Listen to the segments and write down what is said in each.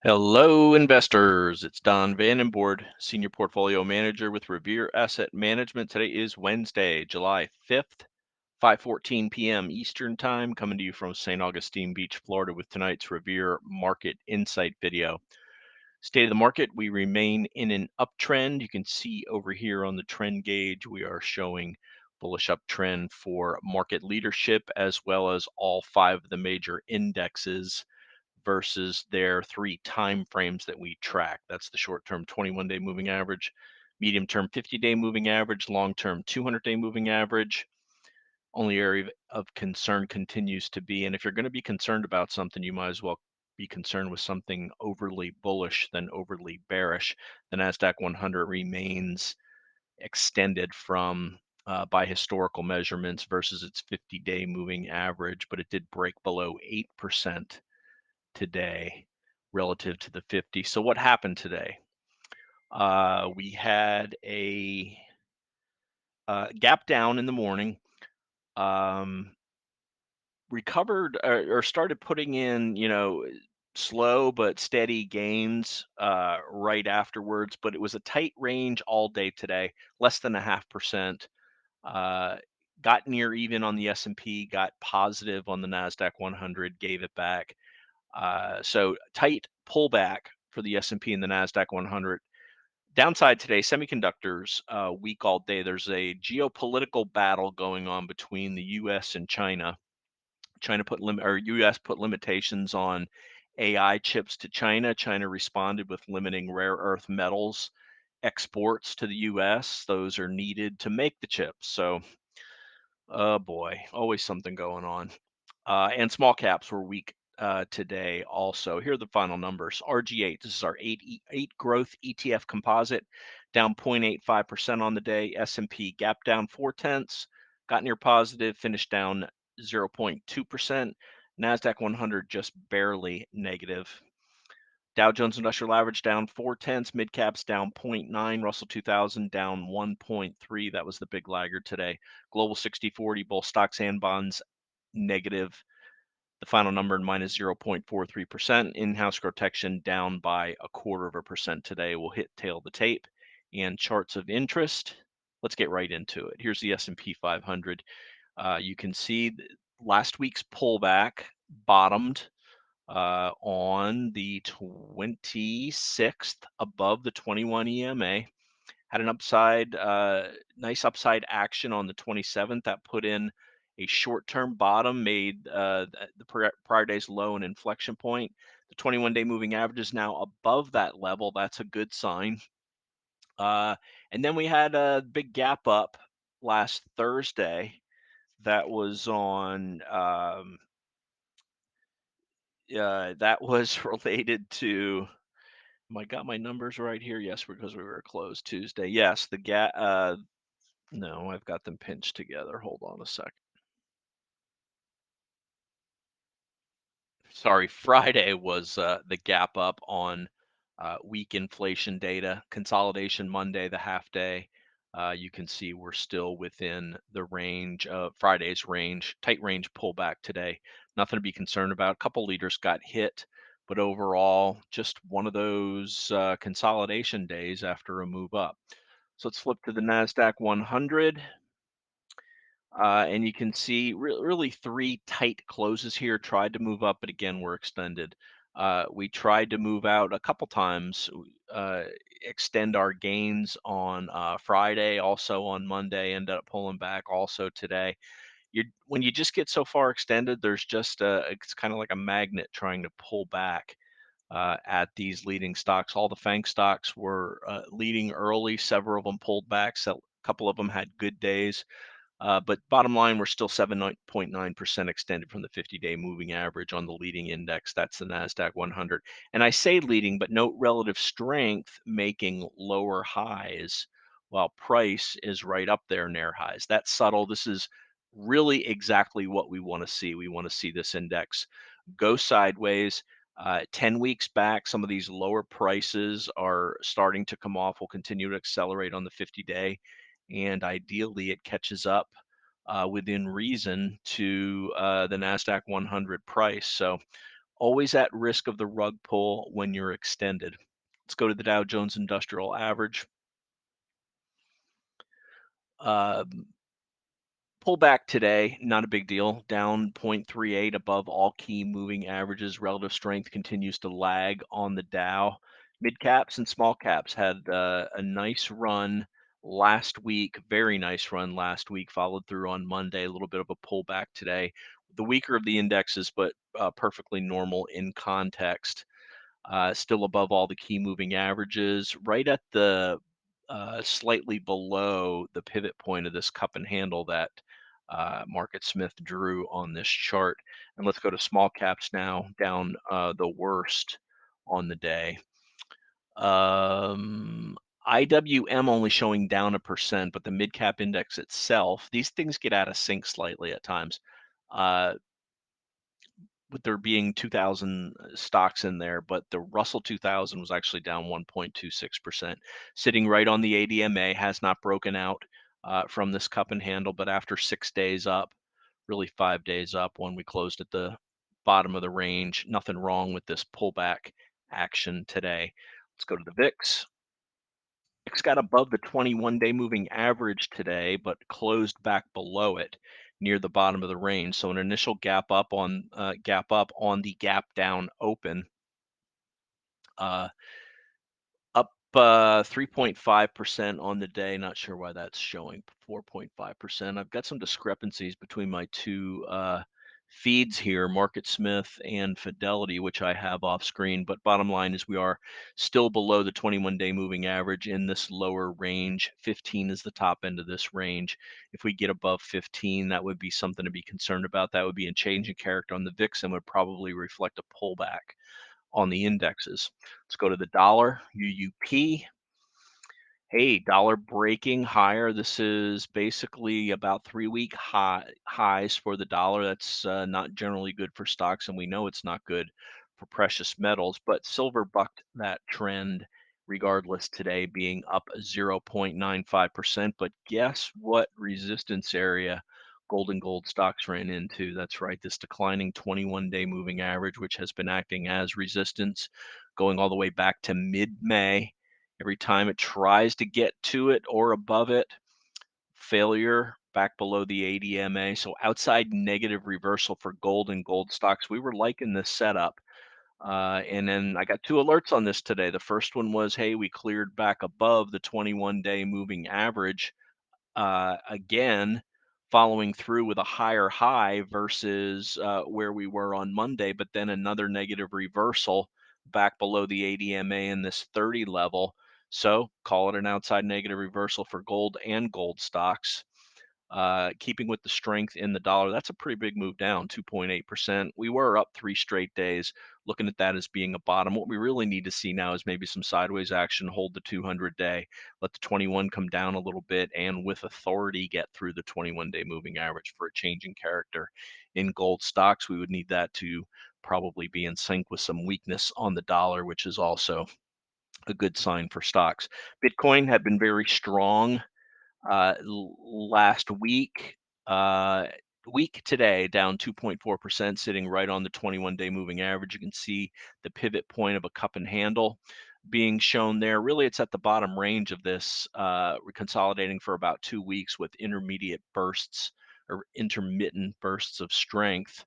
Hello, investors. It's Don Vandenbord, Senior Portfolio Manager with Revere Asset Management. Today is Wednesday, July 5th, 5:14 p.m. Eastern Time, coming to you from St. Augustine Beach, Florida, with tonight's Revere Market Insight video. State of the market, we remain in an uptrend. You can see over here on the trend gauge, we are showing bullish uptrend for market leadership as well as all five of the major indexes versus their three time frames that we track. That's the short-term 21-day moving average, medium-term 50-day moving average, long-term 200-day moving average. Only area of concern continues to be, and if you're going to be concerned about something, you might as well be concerned with something overly bullish than overly bearish. The NASDAQ 100 remains extended from by historical measurements versus its 50-day moving average, but it did break below 8% today relative to the 50. So what happened today? We had a gap down in the morning, um, recovered or started putting in, slow but steady gains right afterwards, but it was a tight range all day today, less than 0.5%. Uh, got near even on the S&P, got positive on the NASDAQ 100, gave it back. So tight pullback for the S&P and the NASDAQ 100. Downside today, semiconductors, weak all day. There's a geopolitical battle going on between the U.S. and China. U.S. put limitations on AI chips to China. China responded with limiting rare earth metals exports to the U.S. Those are needed to make the chips. So, oh boy, always something going on. And small caps were weak today also. Here are the final numbers. RG8, this is our eight growth ETF composite, down 0.85% on the day. S&P gap down 0.4, got near positive, finished down 0.2%. NASDAQ 100 just barely negative. Dow Jones Industrial Average down 0.4, mid caps down 0.9, Russell 2000 down 1.3. That was the big laggard today. Global 60/40, both stocks and bonds negative. The final number minus 0.43%. In-house GROTECTION down by 0.25% today. We'll hit tail the tape and charts of interest. Let's get right into it. Here's the S&P 500. You can see last week's pullback bottomed on the 26th above the 21 EMA. Had an nice upside action on the 27th that put in a short-term bottom, made the prior day's low an inflection point. The 21-day moving average is now above that level. That's a good sign. And then we had a big gap up last Thursday that was on that was related to. I got my numbers right here. Yes, because we were closed Tuesday. Yes, the gap. No, I've got them pinched together. Hold on a sec. Sorry, Friday was the gap up on weak inflation data. Consolidation Monday, the half day. You can see we're still within the range of Friday's range, tight range pullback today. Nothing to be concerned about. A couple leaders got hit, but overall, just one of those consolidation days after a move up. So let's flip to the NASDAQ 100. And you can see really three tight closes here. Tried to move up, but again, we're extended. We tried to move out a couple times, extend our gains on Friday, also on Monday, ended up pulling back also today. When you just get so far extended, there's just it's kind of like a magnet trying to pull back at these leading stocks. All the FANG stocks were leading early. Several of them pulled back. So a couple of them had good days. But bottom line, we're still 7.9% extended from the 50-day moving average on the leading index. That's the NASDAQ 100. And I say leading, but note relative strength making lower highs while price is right up there near highs. That's subtle. This is really exactly what we want to see. We want to see this index go sideways. 10 weeks back, some of these lower prices are starting to come off. Will continue to accelerate on the 50-day. And ideally it catches up within reason to the NASDAQ 100 price. So always at risk of the rug pull when you're extended. Let's go to the Dow Jones Industrial Average. Um, Pullback today, not a big deal, down 0.38 above all key moving averages. Relative strength continues to lag on the Dow. Mid caps and small caps had a nice run last week, very nice run last week, followed through on Monday, a little bit of a pullback today. The weaker of the indexes, but perfectly normal in context. Still above all the key moving averages, right at the slightly below the pivot point of this cup and handle that Market Smith drew on this chart. And let's go to small caps now, down the worst on the day. Um, IWM only showing down 1%, but the mid cap index itself, these things get out of sync slightly at times. Uh, with there being 2,000 stocks in there, but the Russell 2000 was actually down 1.26%, sitting right on the ADMA, has not broken out from this cup and handle, but after 6 days up, really 5 days up when we closed at the bottom of the range, nothing wrong with this pullback action today. Let's go to the VIX. VIX got above the 21-day moving average today, but closed back below it near the bottom of the range. So an initial gap up on the gap down open. Uh, Up 3.5% on the day. Not sure why that's showing 4.5%. I've got some discrepancies between my two feeds here, Market Smith and Fidelity, which I have off screen. But bottom line is we are still below the 21-day moving average in this lower range. 15 is the top end of this range. If we get above 15, that would be something to be concerned about. That would be a change in character on the VIX and would probably reflect a pullback on the indexes. Let's go to the dollar, UUP. Hey, dollar breaking higher. This is basically about 3 week highs for the dollar. That's not generally good for stocks, and we know it's not good for precious metals. But silver bucked that trend regardless today, being up 0.95%. But guess what resistance area gold stocks ran into? That's right, this declining 21-day moving average, which has been acting as resistance going all the way back to mid-May. Every time it tries to get to it or above it, failure back below the ADMA. So outside negative reversal for gold and gold stocks. We were liking this setup. And then I got two alerts on this today. The first one was, hey, we cleared back above the 21-day moving average again, following through with a higher high versus where we were on Monday, but then another negative reversal back below the ADMA in this 30 level. So call it an outside negative reversal for gold and gold stocks. Keeping with the strength in the dollar, that's a pretty big move down, 2.8%. We were up 3 straight days, looking at that as being a bottom. What we really need to see now is maybe some sideways action, hold the 200-day, let the 21 come down a little bit, and with authority get through the 21-day moving average for a change in character. In gold stocks, we would need that to probably be in sync with some weakness on the dollar, which is also a good sign for stocks. Bitcoin had been very strong last week. Uh, Week today down 2.4%, sitting right on the 21-day moving average. You can see the pivot point of a cup and handle being shown there. Really, it's at the bottom range of this, consolidating for about 2 weeks with intermediate bursts or intermittent bursts of strength.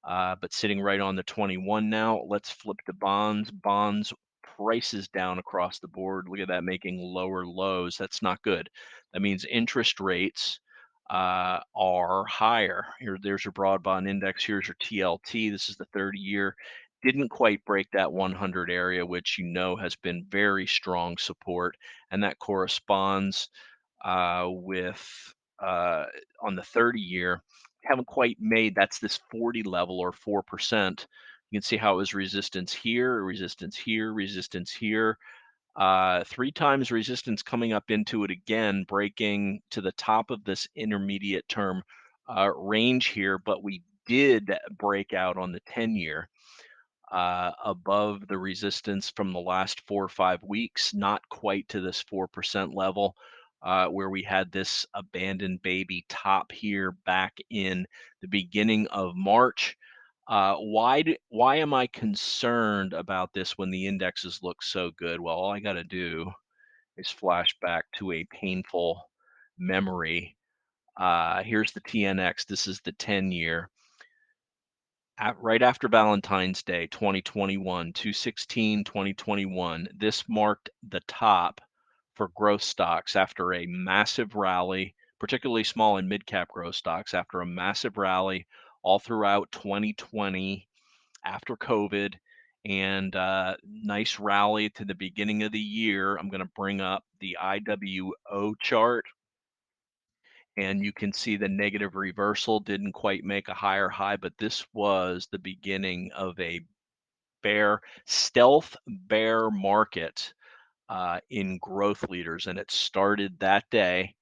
But sitting right on the 21 now. Let's flip to bonds. Bonds prices down across the board. Look at that, making lower lows. That's not good. That means interest rates are higher. There's your broad bond index. Here's your TLT. This is the 30-year. Didn't quite break that 100 area, which you know has been very strong support, and that corresponds with on the 30-year. Haven't quite made, that's this 40 level or 4%. You can see how it was resistance here, resistance here, resistance here. 3 times resistance coming up into it again, breaking to the top of this intermediate term range here, but we did break out on the 10-year above the resistance from the last 4 or 5 weeks, not quite to this 4% level where we had this abandoned baby top here back in the beginning of March. Why am I concerned about this when the indexes look so good? Well, all I got to do is flash back to a painful memory. Here's the TNX. This is the 10-year. Right after Valentine's Day 2021, 216 2021, this marked the top for growth stocks after a massive rally, particularly small and mid cap growth stocks after a massive rally all throughout 2020 after COVID, and nice rally to the beginning of the year. I'm going to bring up the IWO chart, and you can see the negative reversal didn't quite make a higher high, but this was the beginning of a stealth bear market in growth leaders, and it started that day.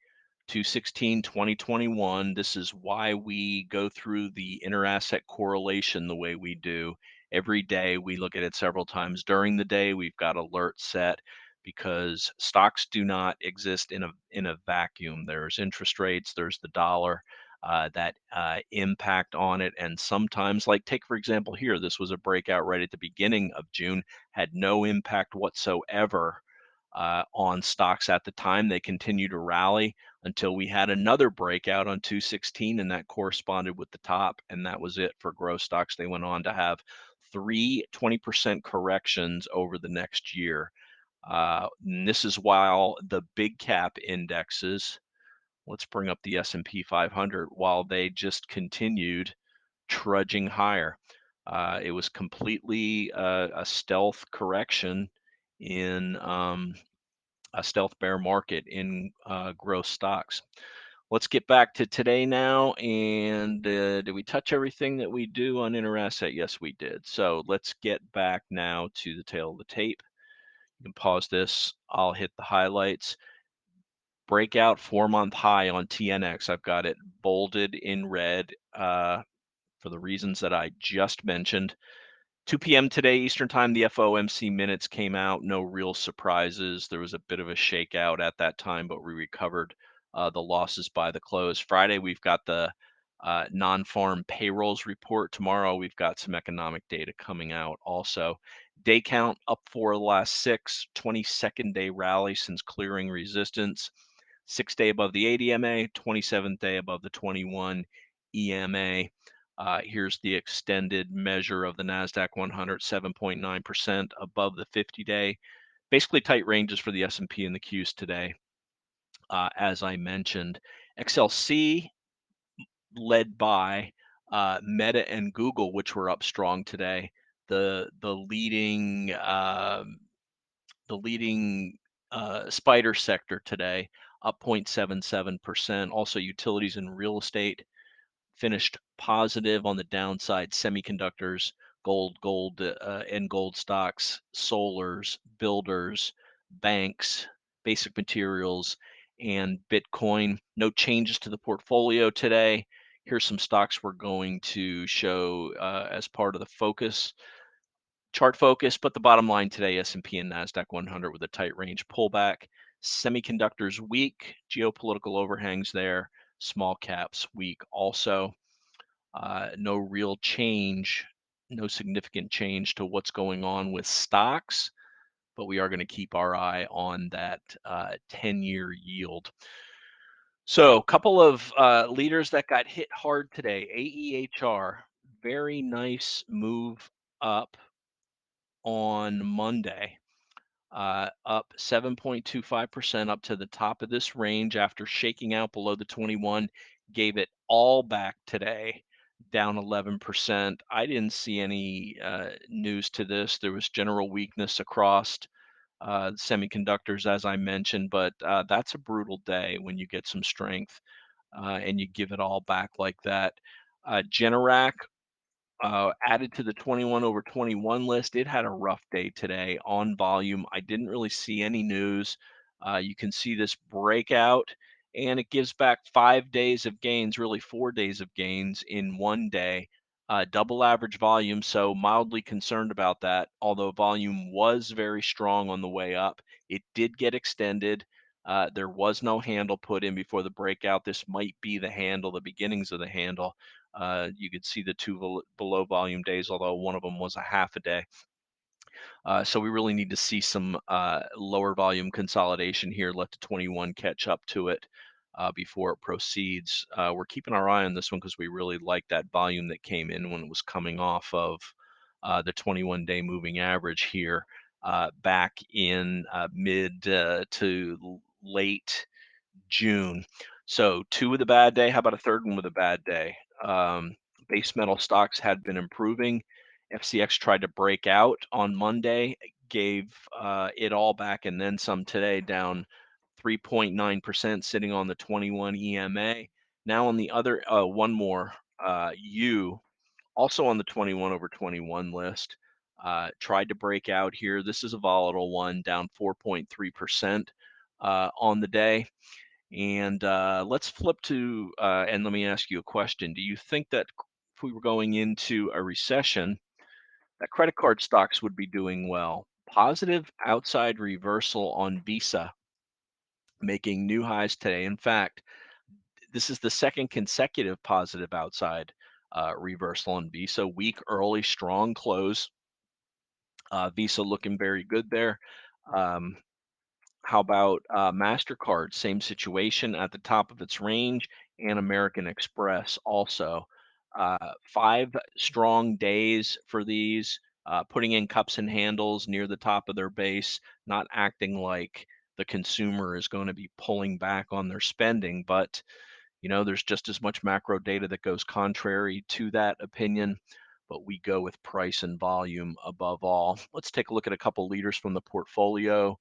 2/16/2021. This is why we go through the interasset correlation the way we do. Every day we look at it several times during the day. We've got alerts set because stocks do not exist in a vacuum. There's interest rates, there's the dollar that impact on it, and sometimes, like take for example here, this was a breakout right at the beginning of June, had no impact whatsoever on stocks at the time. They continued to rally until we had another breakout on 216, and that corresponded with the top, and that was it for growth stocks. They went on to have three 20% corrections over the next year. And this is while the big cap indexes, let's bring up the S&P 500, while they just continued trudging higher. It was completely a stealth correction in a stealth bear market in growth stocks. Let's get back to today now. And did we touch everything that we do on Interasset? Yes, we did. So let's get back now to the tail of the tape. You can pause this. I'll hit the highlights. Breakout 4-month high on TNX. I've got it bolded in red for the reasons that I just mentioned. 2 p.m. today, Eastern Time, the FOMC minutes came out. No real surprises. There was a bit of a shakeout at that time, but we recovered the losses by the close. Friday, we've got the non-farm payrolls report. Tomorrow, we've got some economic data coming out also. Day count up for the last 22nd day rally since clearing resistance. 6th day above the 80 MA, 27th day above the 21 EMA. Here's the extended measure of the NASDAQ 100, 7.9% above the 50-day. Basically tight ranges for the S&P and the Qs today, as I mentioned. XLC led by Meta and Google, which were up strong today. The leading spider sector today, up 0.77%. Also, utilities and real estate finished positive on the downside. Semiconductors, and gold stocks, solars, builders, banks, basic materials, and Bitcoin. No changes to the portfolio today. Here's some stocks we're going to show as part of the focus chart focus, but the bottom line today, S&P and NASDAQ 100 with a tight range pullback. Semiconductors weak, geopolitical overhangs there. Small caps weak also. No real change, no significant change to what's going on with stocks, but we are going to keep our eye on that 10-year yield. So a couple of leaders that got hit hard today. AEHR, very nice move up on Monday, up 7.25% up to the top of this range after shaking out below the 21, gave it all back today, down 11%. I didn't see any news to this. There was general weakness across semiconductors, as I mentioned, but that's a brutal day when you get some strength and you give it all back like that. Generac, added to the 21 over 21 list. It had a rough day today on volume. I didn't really see any news. You can see this breakout, and it gives back 5 days of gains, really 4 days of gains in one day. Double average volume, so mildly concerned about that. Although volume was very strong on the way up, it did get extended. There was no handle put in before the breakout. This might be the handle, the beginnings of the handle. You could see the two below volume days, although one of them was a half a day. So we really need to see some lower volume consolidation here. Let the 21 catch up to it before it proceeds. We're keeping our eye on this one because we really like that volume that came in when it was coming off of the 21-day moving average here back in mid to late June. So two with a bad day. How about a third one with a bad day? Um, Base metal stocks had been improving. FCX tried to break out on Monday, gave it all back and then some today, down 3.9%, sitting on the 21 EMA. Now on the other, one more, U, also on the 21 over 21 list, tried to break out here. This is a volatile one, down 4.3% on the day. And let's flip to, and let me ask you a question. Do you think that if we were going into a recession, that credit card stocks would be doing well? Positive outside reversal on Visa, making new highs today. In fact, this is the second consecutive positive outside reversal on Visa. Weak early, strong close. Visa looking very good there. Um, How about MasterCard? Same situation at the top of its range, and American Express also. 5 strong days for these, putting in cups and handles near the top of their base, not acting like the consumer is going to be pulling back on their spending, but there's just as much macro data that goes contrary to that opinion, but we go with price and volume above all. Let's take a look at a couple leaders from the portfolio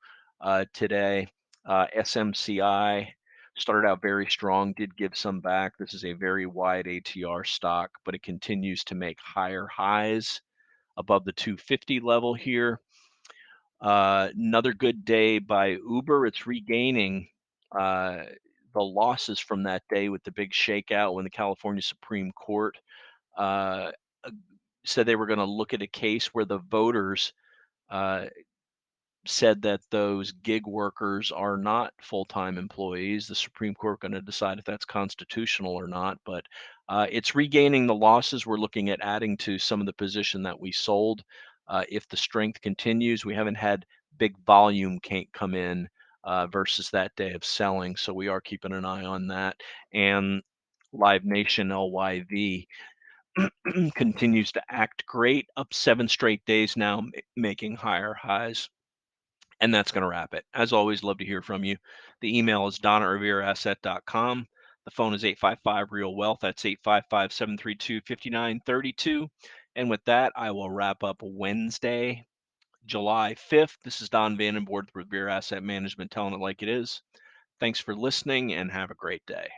today. SMCI started out very strong, did give some back. This is a very wide ATR stock, but it continues to make higher highs above the 250 level here. Another good day by Uber. It's regaining uh, the losses from that day with the big shakeout when the California Supreme Court uh, uh, said they were going to look at a case where the voters uh, said that those gig workers are not full-time employees. The Supreme Court going to decide if that's constitutional or not, but it's regaining the losses. We're looking at adding to some of the position that we sold. If the strength continues, we haven't had big volume can't come in versus that day of selling, so we are keeping an eye on that. And Live Nation LYV continues to act great, up 7 straight days now, making higher highs. And that's going to wrap it. As always, love to hear from you. The email is don@revereasset.com. The phone is 855 Real Wealth. That's 855 732 5932. And with that, I will wrap up Wednesday, July 5th. This is Don Vandenbord with Revere Asset Management, telling it like it is. Thanks for listening and have a great day.